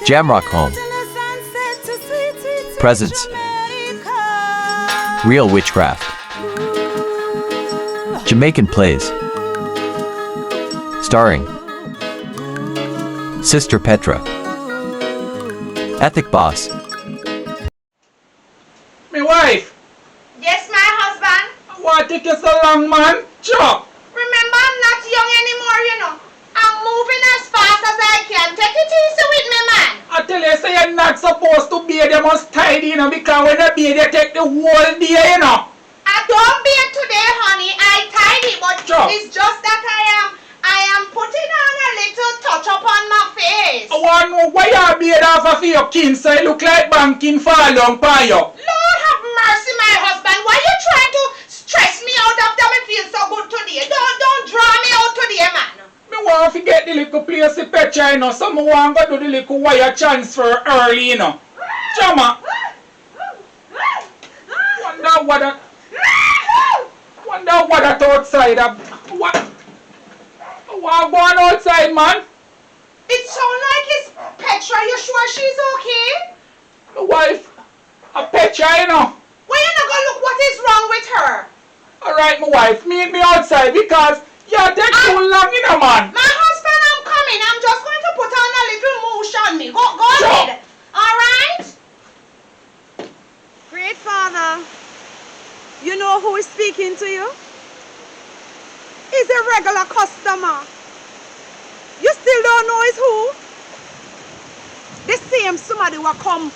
Jamrock home. Presents. Real Witchcraft. Jamaican Plays. Starring Sister Petra. Ethic Boss. My wife! Yes, my husband. Why take you so long, man? Chop! Remember, I'm not young anymore, you know. I'm moving as fast as I can. Take it easy with me, man. I tell you, say you're not supposed to bathe, you must tidy, you know, because when you bathe, you take the whole day, you know. I don't bathe today, honey. I tidy, but Sure. it's just that I am putting on a little touch up on my face. I want to know why you bathe off of your kin, so you look like banking fall down by you. Lord have mercy, my husband. Why you trying to stress me out after me feel so good today? Don't draw me out today, man. Me want to get the little place in Petra, you know, so I want to do the little wire transfer early, you know. Jama, wonder what that outside of, what going outside, man? It sounds like it's Petra. You sure she's okay? My wife, a Petra, you know. Why you not gonna look what is wrong with her? Alright, my wife, meet me outside because you take too long, you know, man. My husband, I'm coming. I'm just going to put on a little mousse on me. Go Sure. ahead. Alright? Great Father, you know who is speaking to you? He's a regular customer. You still don't know is who? The same somebody will come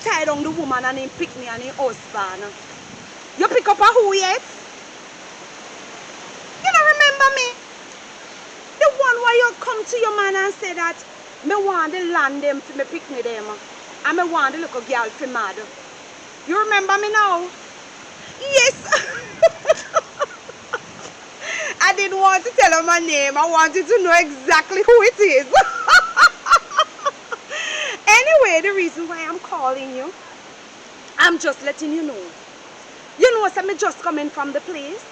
tie down the woman and him pick me and him husband. You pick up a who yet? You don't remember me? The one where you come to your man and say that me want the land them for me pick me them and me want the little girl for mad. You remember me now? Yes. I didn't want to tell her my name. I wanted to know exactly who it is. Anyway, the reason why I'm calling you, I'm just letting you know. You know, so me just coming from the place.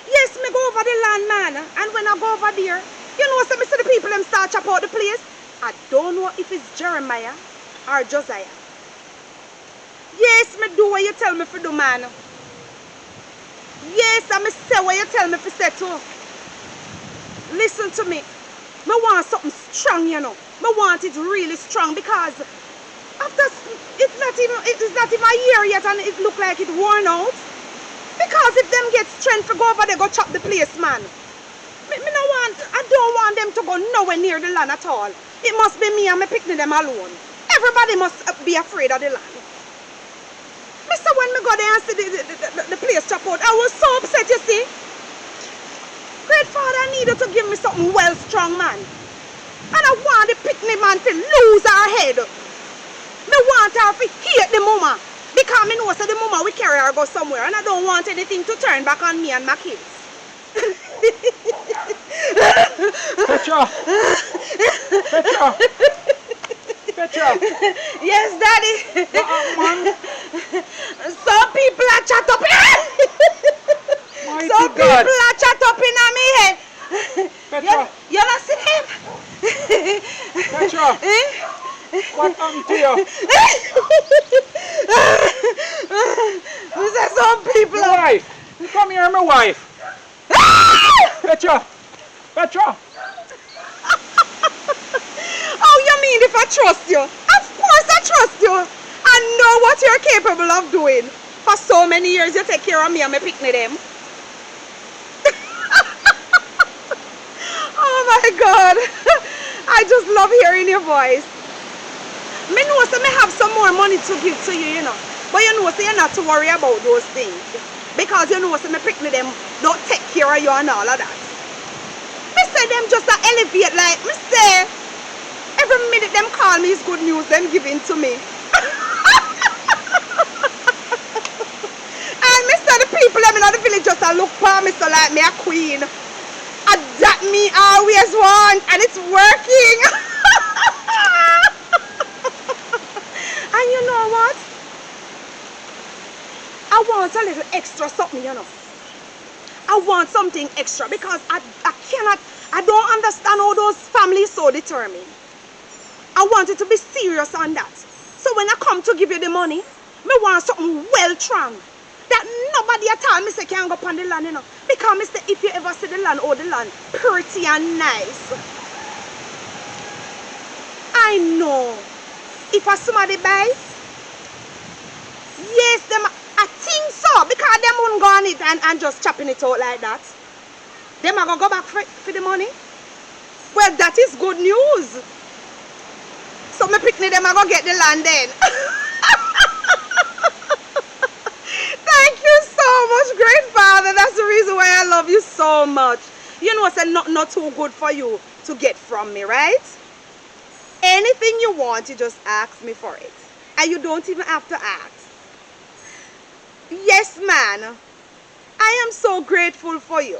Yes, me go over the land, man. And when I go over there, you know, so me see the people them start chop out the place. I don't know if it's Jeremiah or Josiah. Yes, me do what you tell me to do, man. Yes, I me say what you tell me to say too. Listen to me. Me want something strong, you know. Me want it really strong because after it's not even a year yet and it look like it worn out. Because if them get strength to go over there, go chop the place, man. I don't want them to go nowhere near the land at all. It must be me and me picking them alone. Everybody must be afraid of the land. Mister, when me go there and see the place chop out, I was so upset, you see. Great Father, I need you to give me something well strong, man. And I want the picnic man to lose her head. Me want her to hate the mama. Because me know that the mama will carry her go somewhere and I don't want anything to turn back on me and my kids. Petra! Petra! Petra! Yes, Daddy. Man. Some people are chat up Mighty Some God. people are chat up in my head. Petra! You not see him? Petra! What happened to you? Some people My wife! You come here, my wife! Petra! Petra! Oh, you mean if I trust you? Of course I trust you. I know what you're capable of doing. For so many years you take care of me and me picnic them. Oh my God. I just love hearing your voice. Me know so me have some more money to give to you, you know. But you know so you're not to worry about those things. Because you know so me picnic them don't take care of you and all of that. Me say them just to elevate like me say. Every minute them call me is good news them giving to me. And me say the people them in the village just a look for me so like me a queen. And that me always want and it's working. And you know what? I want a little extra something, you know. I want something extra because I don't understand how those families so determined. I want you to be serious on that. So when I come to give you the money, me want something well strong. That nobody at all me say can go up on the land, you know. Because me say if you ever see the land, oh the land pretty and nice. I know. If somebody buys, yes, them I think so. Because them won't go on it and just chopping it out like that. Them are gonna go back for the money. Well, that is good news. So me picnic them are gonna get the land then. Thank you so much, great Father. That's the reason why I love you so much. You know, I said not too good for you to get from me, right? Anything you want, you just ask me for it. And you don't even have to ask. Yes, man. I am so grateful for you.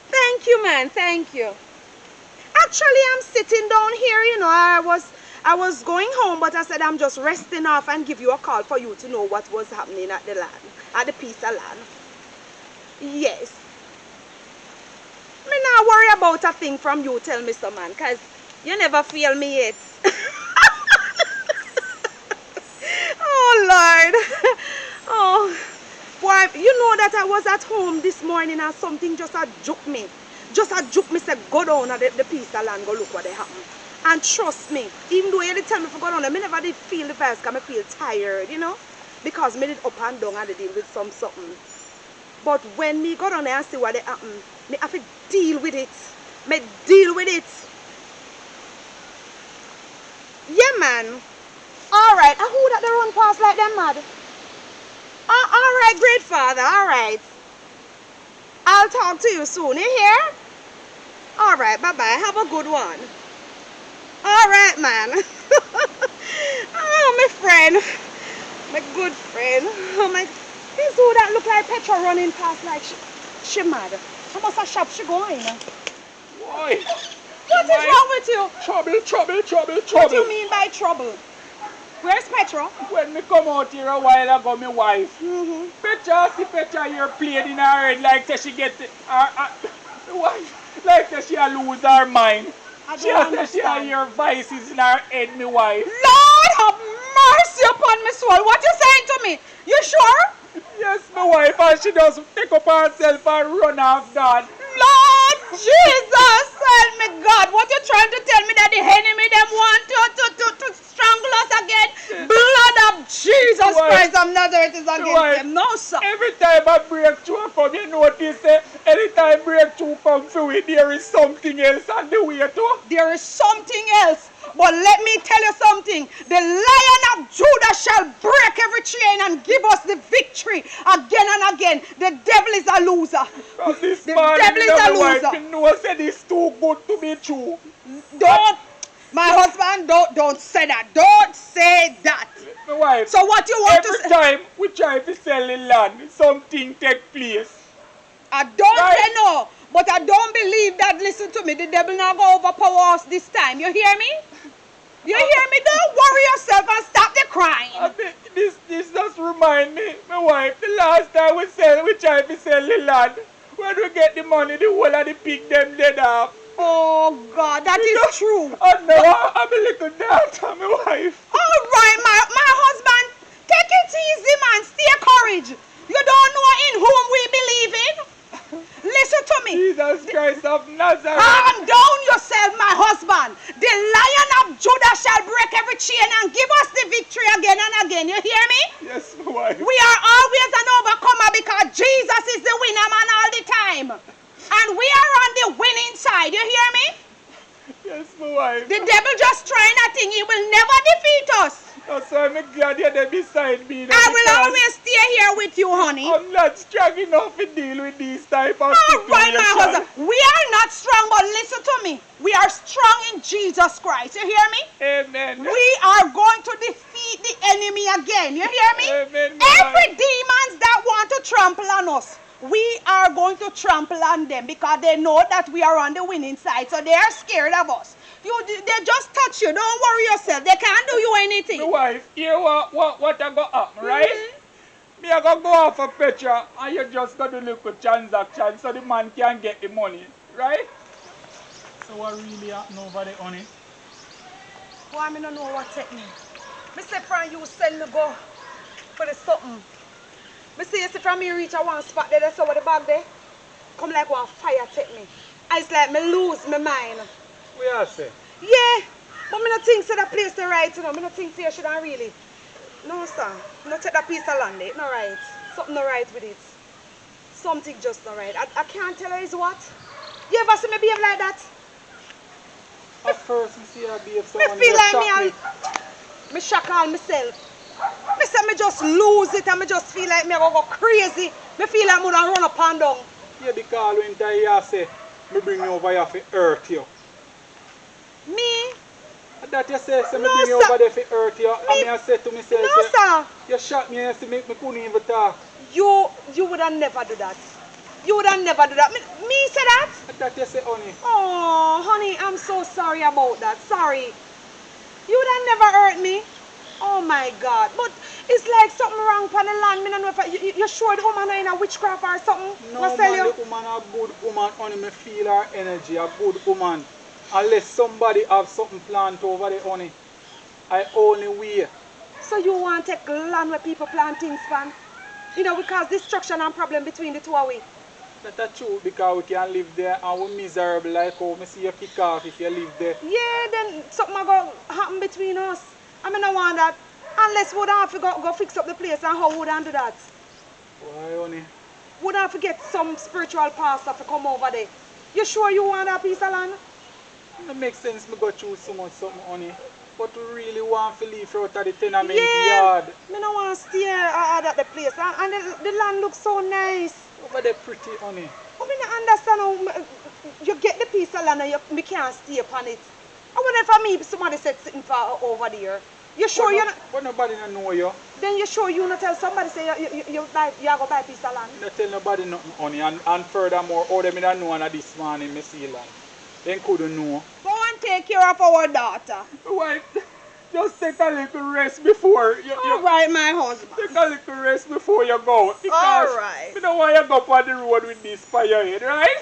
Thank you, man. Thank you. Actually, I'm sitting down here, you know. I was going home, but I said I'm just resting off and give you a call for you to know what was happening at the land, at the piece of land. Yes. Me not worry about a thing from you, tell me so, man, because you never feel me yet. Oh, Lord. Oh, boy, you know that I was at home this morning and something just a juke me. Just a juke me, say, go down at the piece of land, go look what they happen. And trust me, even though you did tell me to go down, I never did feel the vibes because I feel tired, you know. Because me did up and down and I deal with something. But when me go down there and see what they happen, me have to deal with it. Me deal with it. Yeah, man. Alright, and who that they run past like them mad? Alright, great Father, alright. I'll talk to you soon, you hear? Alright, bye-bye, have a good one. Alright, man. Oh, my friend. My good friend. Oh, my... This who that look like Petra running past like she mad. How much a shop she going? Why? What is wrong with you? Trouble. What do you mean by trouble? Where's Petra? When me come out here a while ago, my wife. Petra here played in her head like that she get like that she lose her mind. She said she hear voices in her head, my wife. Lord have mercy upon my soul. What you saying to me? You sure? Yes, my wife, and she does take up herself and run off God. Lord Jesus, help me God. What you trying to tell me that the enemy them want to strangle us again? Blood of Jesus Christ of Nazareth is against them. No, sir. Every time a breakthrough come, you notice anytime breakthrough come through it, there is something else on the way too. There is something else. But let me tell you something. The Lion of Judah shall break every chain and give us the victory again and again. The devil is a loser. The devil is a loser. You know, said it's too good to be true. Don't, my husband, don't say that. Don't say that. My wife, so what you want to say? every time we try to sell the land, something take place. I don't say no, but I don't believe that. Listen to me, the devil now go overpower us this time. You hear me? You hear me? Don't worry yourself and stop the crying. This just remind me, my wife, the last time we tried to sell the land, when we get the money, the whole of the pig them dead off. Oh God, that is true. And now I'm a little daughter, my wife. All right, my husband, take it easy, man. Stay courage. You don't know in whom we believe in. Listen to me. Jesus Christ of Nazareth. Calm down yourself, my husband. The Lion of Judah shall break every chain and give us the victory again and again. You hear me? Yes, my wife. We are always an overcomer because Jesus is the winner man all the time. And we are on the winning side. You hear me? Yes, my wife. The devil just trying a thing. He will never defeat us. That's why I'm glad you're there beside me. I will always stay here with you, honey. I'm not strong enough to deal with these type of situations. All right, my husband. We are not strong, but listen to me. We are strong in Jesus Christ. You hear me? Amen. We are going to defeat the enemy again. You hear me? Amen. Every demons that want to trample on us, we are going to trample on them because they know that we are on the winning side. So they are scared of us. They just touch you. Don't worry yourself. They can't do you anything. My wife, hear what I got up, right? Me I go off a Petra and you just got to look at transaction so the man can get the money, right? So what really happened over there, honey? Boy, me no know what take me. Me say from you send me go for the something. Me see from me reach a one spot there, that's over the bag there. Come like one fire take me. It's like me lose my mind. We are say. Yeah, but me no think so that place the right, you know. Me no think so you shouldn't really. No, sir. Me no take that piece of land, it no right. Something no right with it. Something just no right. I can't tell her is what. You ever see me behave like that? At first, me see her behave so Me funny, feel you like shock me shock all myself. Me say me just lose it and me just feel like me go crazy. Me feel like me gonna run up and down. Yeah, because when I say, me bring you over here to hurt you. Me? That you say, so me No, bring you sir. over there to hurt you. And I say to myself, No, say, sir. you shot me and say me couldn't even talk. You would have never do that. You would have never do that. Me say that? That you say, honey. Oh, honey, I'm so sorry about that. Sorry. You would have never hurt me. Oh my God. But it's like something wrong on the land. Me don't know if you sure the woman are in a witchcraft or something? No, What's man, tell you? the woman a good woman, honey. Me feel her energy, a good woman. Unless somebody have something planned over there, honey. I only way. So you want to take land where people plant things, fan? You know, we cause destruction and problem between the two of we. That's true because we can live there and we miserable like how me see you kick off if you live there. Yeah, then something going to happen between us. I mean, I want that. Unless we would have to go fix up the place, and how would I do that? Why, honey? Would I have to get some spiritual pastor to come over there? You sure you want that piece of land? It makes sense me go through so much something, honey. But we really want to leave out of the tenement Yeah, yard. I don't want to stay at the place. And the land looks so nice. Over there pretty, honey. But I don't understand how you get the piece of land and you can't stay upon it. I wonder if me somebody said sitting for over there. You sure but you no, not? But nobody don't know you. Then you sure you not tell somebody say you are go buy a piece of land? Not tell nobody nothing, honey. And furthermore, all them don't know that this morning me see land. They couldn't know. Go and take care of our daughter. Why? Just take a little rest before you All right, my husband. take a little rest before you go. Because All right. we don't want you to go up on the road with this fire head, right?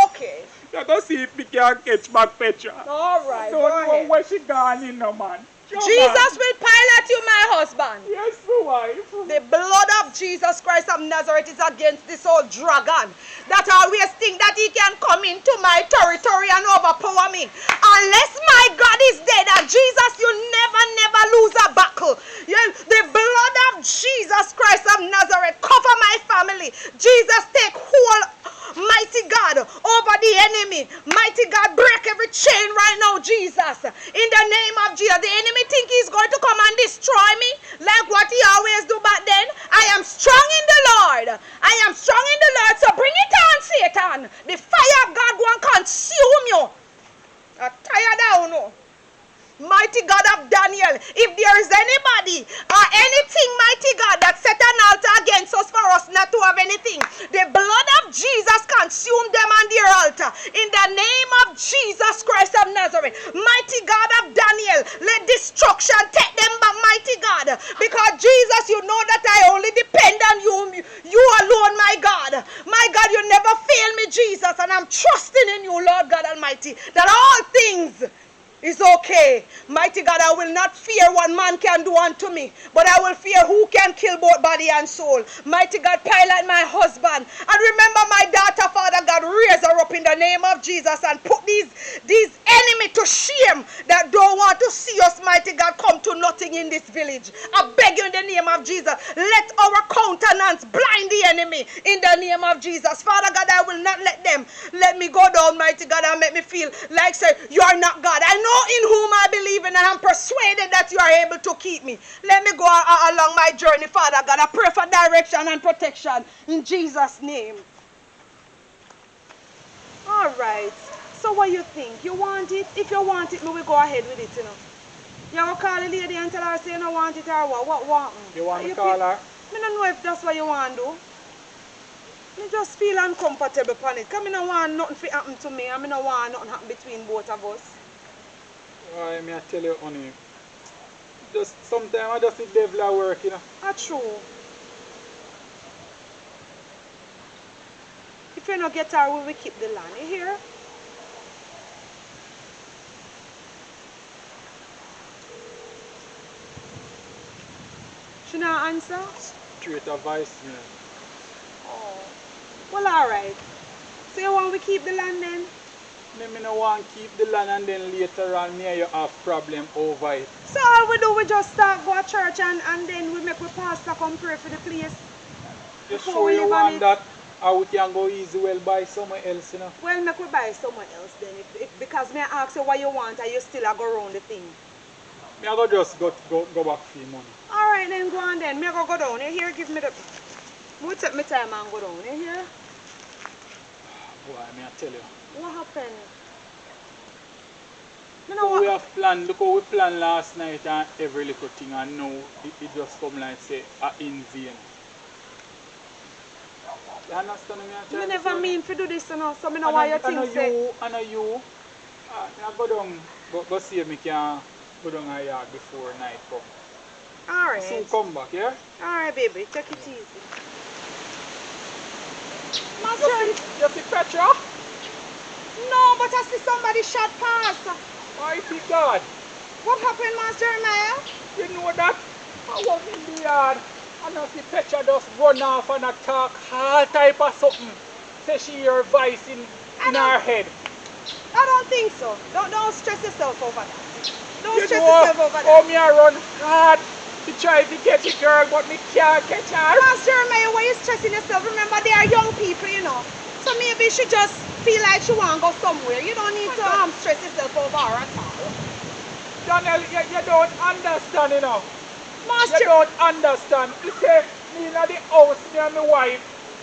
Okay. You go see if we can catch back Petra. All right. Don't Go know ahead. where she gone in, no man. Come Jesus on. will pilot you, my husband. Yes, my wife. The blood of Jesus Christ of Nazareth is against this old dragon that always think that he can come into my territory and overpower me. Unless my God is dead and Jesus, you never lose a battle. The blood of Jesus Christ of Nazareth cover my family. Jesus, take hold, mighty God, over the enemy. Mighty God, break every chain right now, Jesus. In the name of Jesus, the enemy think he's going to come and destroy me like what he always do back then. I am strong in the Lord. I am strong in the Lord. So bring it on, Satan. The fire of God go and consume you. I'm tired down now. Mighty God of Daniel, if there is anybody or anything, mighty God, that set an altar against us for us not to have anything, the blood of Jesus consume them on their altar. In the name of Jesus Christ of Nazareth, mighty God of Daniel, let destruction take them back, mighty God, because Jesus, you know that I only depend on you alone, my God. My God, you never fail me, Jesus, and I'm trusting in you, Lord God Almighty, that all things is okay. Mighty God, I will not fear what man can do unto me, but I will fear who can kill both body and soul. Mighty God, pilot my husband. And remember my daughter, Father God, raise her up in the name of Jesus and put these enemy to shame that don't want to see us, mighty God, come to nothing in this village. I beg you in the name of Jesus, let our countenance blind the enemy in the name of Jesus. Father God, I will not let me go down, mighty God, and make me feel like say you are not God. I know in whom I believe in, and I'm persuaded that you are able to keep me. Let me go along my journey, Father God. I pray for direction and protection in Jesus' name. All right. So what you think? You want it? If you want it, we will go ahead with it, you know. You will call the lady and tell her say you don't want it or what? What want? You want me to call her? I don't know if that's what you want to do. I just feel uncomfortable upon it. Because I don't want nothing to happen to me, and I don't want nothing to happen between both of us. Why, me I tell you, honey, just sometimes I just see devil at work, you know. That's true. If you don't get her, we will keep the land. You hear? She not answer? Straight a voicemail. Oh. Well, alright. So you want we keep the land then? Me no want keep the land and then later on me and you have problem over it. So all we do, we just start go to church and then we make the pastor come pray for the place. You Before sure we you live on want it. that? Or we can go easy well buy somewhere else, you know? Well, make we buy somewhere else then. Because me ask you what you want and you still a go round the thing. Me I go just go back for the money. Alright then, go on then. Me go down. You hear? Give me the... We take my time and go down. You hear? Boy, me I tell you. What happened? You So know we what? have planned, look how we planned last night and every little thing and now it just come like say in vain. You understand me? Me never mean to do this, you know, so me know why you think say. I know you. I go down, go see if me can go down a yard before night come. Alright. Soon come back, yeah? Alright, baby. Take it easy. You Master, see Petra? no, but I see somebody shot past. Mighty God. What happened, Master Jeremiah? You know that? I was in the yard and I see Petra just run off and attack all type of something. Say she hear voice in her head. I don't think so. Don't stress yourself over that. Don't You stress know yourself over how that. me I run hard to try to get the girl but me can't catch her. Master Jeremiah, why you stressing yourself? Remember, they are young people, you know. So maybe she just feel like she want to go somewhere. You don't need to stress yourself over her at all. Daniel, you don't understand, you know. Master, You don't understand. You say, me in the house, me and my wife,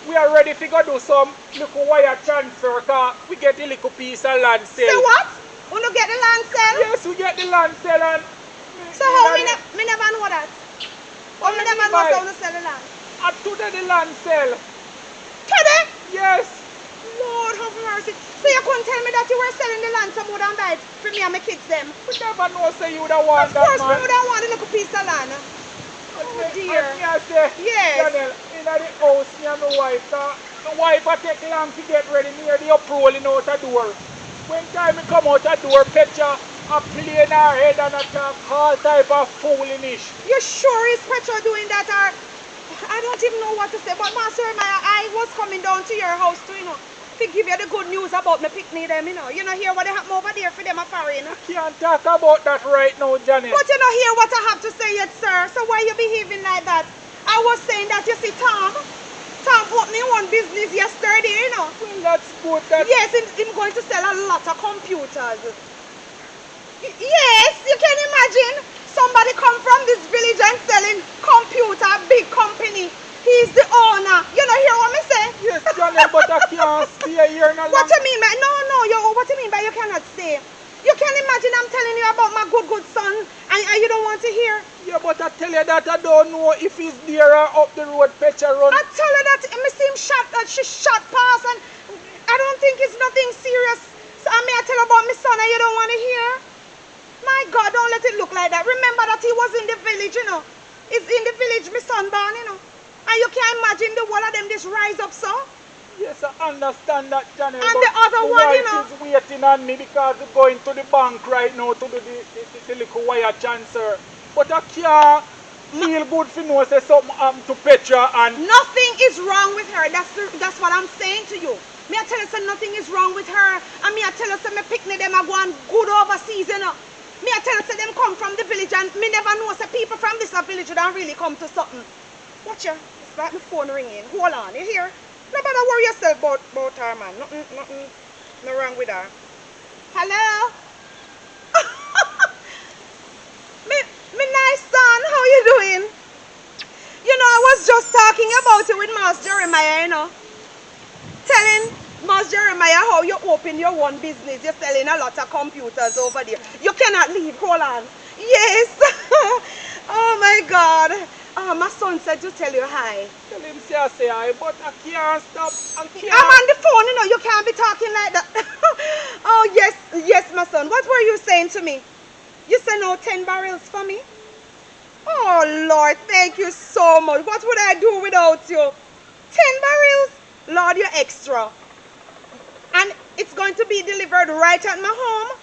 we are ready to go do some little wire transfer because we get a little piece of land sale. say what? Want to get the land sale? Yes, we get the land sale and... So how me never know that? Or me never know how to sell the land? And today the land sale. Today? Yes. Lord have mercy. So you couldn't tell me that you were selling the land so more than buy it for me and my kids them? We never know say you would have want Of that, course, man. we would want a little piece of land. Oh dear. And me I say, Yes. Daniel, in the house, me and my wife, the wife I take long to get ready near the uprolling out the door. When time me come out the door, Petra a play in her head and attack all type of foolish. You sure is Petra doing that or... I don't even know what to say, but Master Jeremiah, I was coming down to your house to, you know, to give you the good news about my picnic them, you know. You know hear what they happen over there for them a foreign. Can't talk about that right now, Janet. But you know hear what I have to say yet, sir. So why you behaving like that? I was saying that you see Tom opening one business yesterday, you know. Well, that's good. Yes, him going to sell a lot of computers. Yes, you can imagine somebody come from this village and selling computer, big company. He's the owner. You know hear what me say? Yes, Janet, but I can't stay here no What long. you mean by what you mean by you cannot stay? You can imagine I'm telling you about my good son and you don't want to hear? Yeah, but I tell you that I don't know if he's there or up the road, Petra run. I tell her that me see him shot, she shot past and I don't think it's nothing serious. So I may tell her about my son and you don't want to hear? My God, don't let it look like that. Remember that he was in the village, you know. It's in the village, my son born, you know. And you can't imagine the whole of them just rise up so. Yes, I understand that, Janet. And but the other one, you know. wife is waiting on me because we're going to the bank right now to do the little wire transfer. But I can't feel good for know say something happened to Petra and... Nothing is wrong with her. That's what I'm saying to you. Me I tell you say nothing is wrong with her. And me I tell you say me picnic them are going good overseas, you know. Me I tell you say them come from the village and me never know say people from this village don't really come to something. Watch ya. It's like my phone ringing. Hold on, you hear? Nobody worry yourself about her, man. Nothing no wrong with her. Hello? me nice son, how you doing? You know, I was just talking about it with Master Jeremiah, you know. Telling Master Jeremiah how you open your one business. You're selling a lot of computers over there. You cannot leave. Hold on. Yes. Oh my God. My son said to tell you hi. Tell him say I say hi, but I can't stop. I can't. I'm on the phone, you know. You can't be talking like that. Oh, yes, my son. What were you saying to me? You said no 10 barrels for me? Oh, Lord, thank you so much. What would I do without you? 10 barrels? Lord, you're extra. And it's going to be delivered right at my home.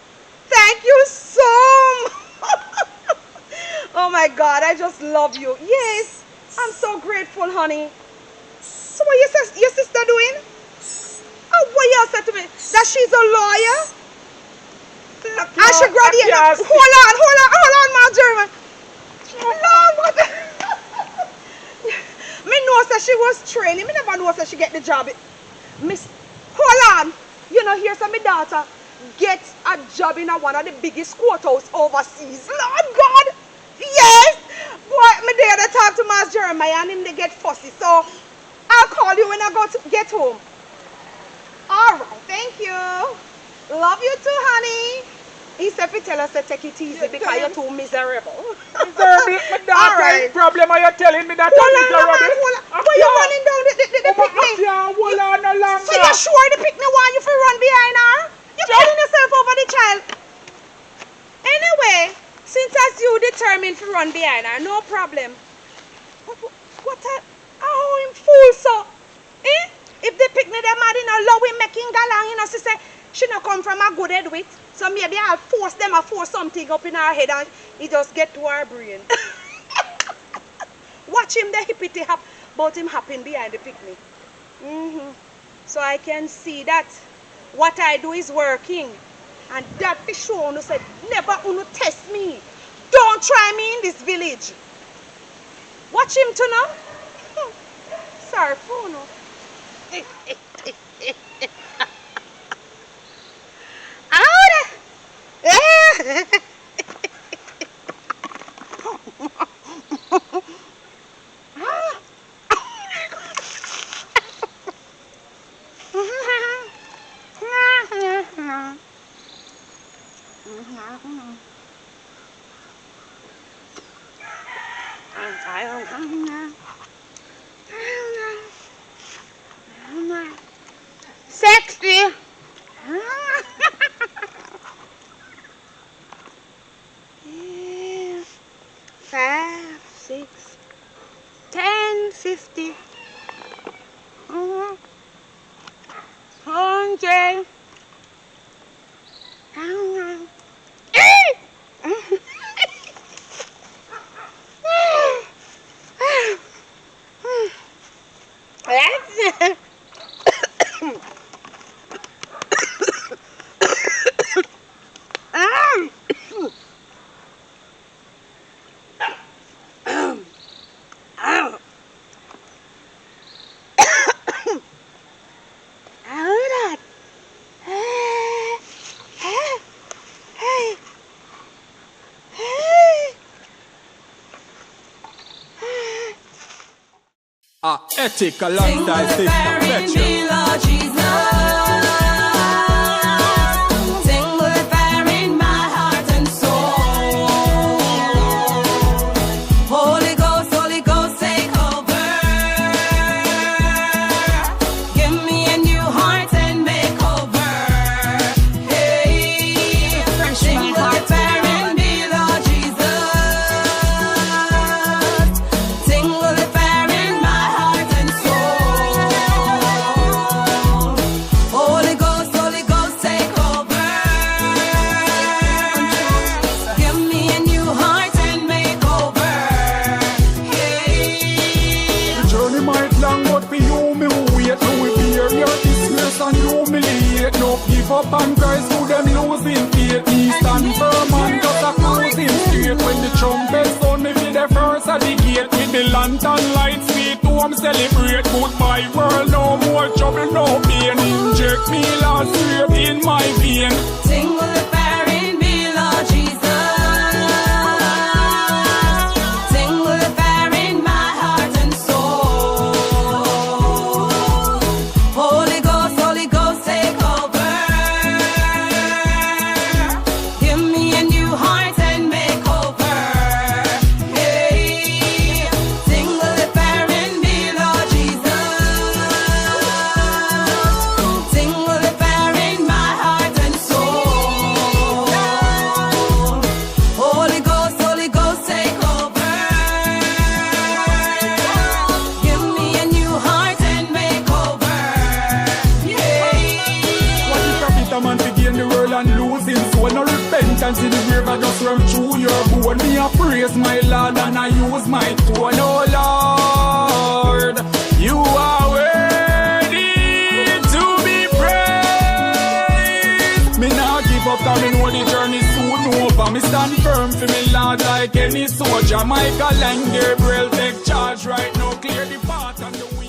Thank you so much. Oh, my God, I just love you. Yes. I'm so grateful, honey. So what your sister doing? Oh, what you said to me? That she's a lawyer? And she graduated. Hold on, Marjorie. Lord, what the... Me know that she was training. Me never know that she get the job. Miss, hold on. You know, here's my daughter get a job in one of the biggest courthouse overseas. Lord God. Yes. Boy, me there to talk to Mas Jeremiah and him they get fussy. So I'll call you when I go to get home. All right. Thank you. Love you too, honey. He said if tell us to take it easy because you're too miserable. Miserable? My daughter, right. Problem are you telling me that I'm miserable? Hold on. Why you running down the picnic? Hold on no longer. So you're sure the picnic want you to run behind her? You're killing yourself over the child. Anyway, since as you determined to run behind her, no problem. What a... Oh, him fool so. Eh? If the picnic them mad in a low him making galang, you know, she say she not come from a good head with. So maybe I'll force something up in her head and it just get to her brain. Watch him the hippity hop, but him hopping behind the picnic. So I can see that what I do is working. And that for sure no said, never unu test me. Don't try me in this village. Watch him to know. Sorry for no. Sexy. 5, 6, 10, 50, 100. Ethical lifestyle system, PETRA. Give up and Christ who them losing faith. He stand firm and just a cruising straight. When the trumpet sound, me be the first at the gate. With the lantern lights, we to celebrate. Goodbye world, no more trouble, no pain. Inject me last year in my vein. Sing with the fire in me, Lord Jesus. Sing with the fire in my heart and soul. Holy Ghost, take over. Give me a new heart and make over. Hey, sing with the fire in me, Lord Jesus. Sing with the fire in my heart and soul. bone. Me a praise my Lord and I use my tone. Oh Lord, you are worthy to be praised. Me nah give up, cause me know the journey soon over. Me stand firm for me Lord like any soldier. Michael and Gabriel take charge right now, clear the path and the way.